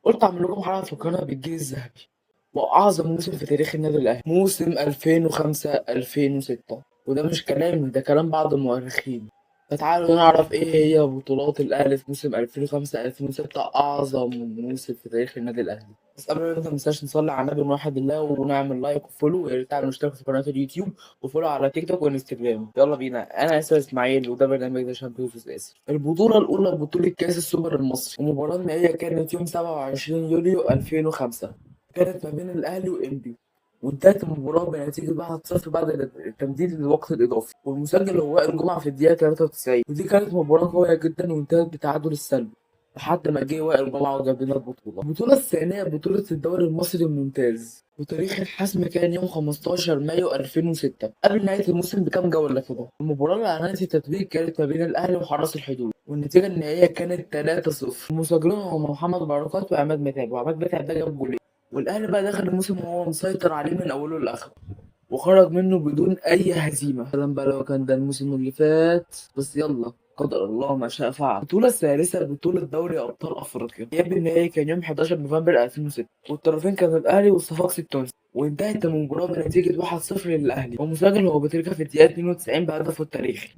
قلت اعمل لكم حلقه في القناه بالجيل الذهبي واعظم موسم في تاريخ النادي الاهلي، موسم 2005 2006. وده مش كلامي، ده كلام بعض المؤرخين. فتعالوا نعرف ايه هي بطولات الاهلي في موسم 2005 2006، اعظم موسم في تاريخ النادي الاهلي. بس قبل ما نبدا متنساش نصلي على النبي ونوحد الله ونعمل لايك وفولو، ويا ريت تعملوا اشتراك في قناه اليوتيوب وفولو على تيك توك وانستجرام. يلا بينا، انا اسر اسماعيل وده برنامج ذا شامبيونز اسر. البطوله الاولى بطوله كاس السوبر المصري، المباراه النهائيه كانت يوم 27 يوليو 2005، كانت ما بين الاهلي وانبي، وانتهت المباراة بنتيجة 1-0 بعد التمديد للوقت الإضافي، والمسجل هو وائل جمعة في الدقيقة 93. ودي كانت مباراة قوية جدا وانتهت بتعادل السلبي لحد ما جه وائل جمعة وجاب لنا البطولة. البطولة الثانية بطولة الدوري المصري الممتاز، وتاريخ الحسم كان يوم 15 مايو 2006 قبل نهاية الموسم بكام جولة كده. المباراة اللي أعلنت التتويج كانت ما بين الأهلي وحرس الحدود، والنتيجة النهائية كانت 3-0. المسجلين هم محمد بركات وعماد متعب، وعماد متعب ده جاب جولين. والاهلي بقى دخل الموسم وهو مسيطر عليه من اوله لاخره، وخرج منه بدون اي هزيمه. سلام بقى لو كان ده الموسم اللي فات، بس يلا قدر الله ما شاء فعل. البطوله الثالثه بطوله دوري ابطال افريقيا، جاب النهائي كان يوم 11 نوفمبر 2006، والطرفين كانوا الاهلي والصفاقسي التونسي، وانتهت المباراه بنتيجه 1-0 للاهلي، ومسجل هو بوتريكا في الدقيقه 92 بهدفه التاريخي.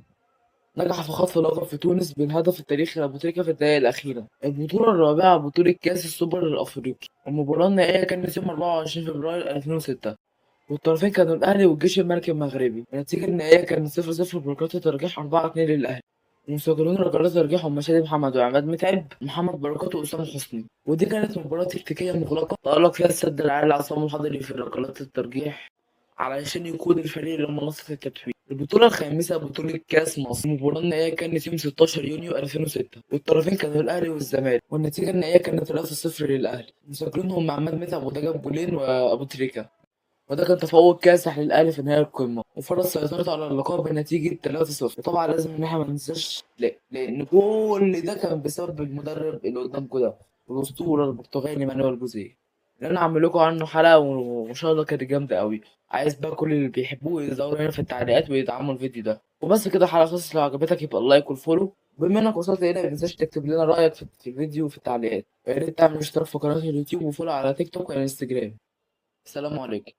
نجح في خطف لقب في تونس بالهدف التاريخي لأبو تريكة في الدقائق الأخيرة. البطولة الرابعة بطولة كأس السوبر الأفريقي، المباراة النهائية كانت يوم 24 فبراير 2006، والطرفين كانوا الأهلي والجيش الملكي المغربي. النتيجة النهائية كانت 0-0 بركلات ترجيح 4-2 للأهلي. المسجلون ركلات ترجيح هم شادي محمد وعماد متعب محمد بركات وأسامة حسني. ودي كانت مباراة تكتيكية مغلقة تألق فيها السد العالي عصام الحضري في ركلات الترجيح علشان يقود الفريق لمنصة التتويج. البطولة الخامسة بطولة كأس مصر، المباراة النهائية كانت يوم 16 يونيو 2006، والطرفين كانوا الأهلي والزمالك، والنتيجة النهائية كانت 3-0 للأهلي. مسجلين هم عماد متعب وده جاب جولين وأبو تريكة، وده كان تفوق كاسح للأهلي في نهاية القمة وفرض سيطرته على اللقب بنتيجة 3-0. وطبعا لازم إن احنا ما ننساش لأن كل ده كان بسبب المدرب اللي قدامكم ده، الأسطورة البرتغالي مانويل جوزيه، اللي أنا هعمل لكم عنه حلقة وإن شاء الله كانت جامدة أوي. عايز بقى كل اللي بيحبوه يظهروا هنا في التعليقات ويدعموا الفيديو ده. وبس كده، حلقة خلصت. لو عجبتك يبقى اللايك والفولو. بما إنك وصلت هنا متنساش تكتب لنا رأيك في الفيديو وفي التعليقات. ويا ريت تعمل اشتراك في قناة اليوتيوب وفولو على تيك توك وانستجرام. السلام عليكم.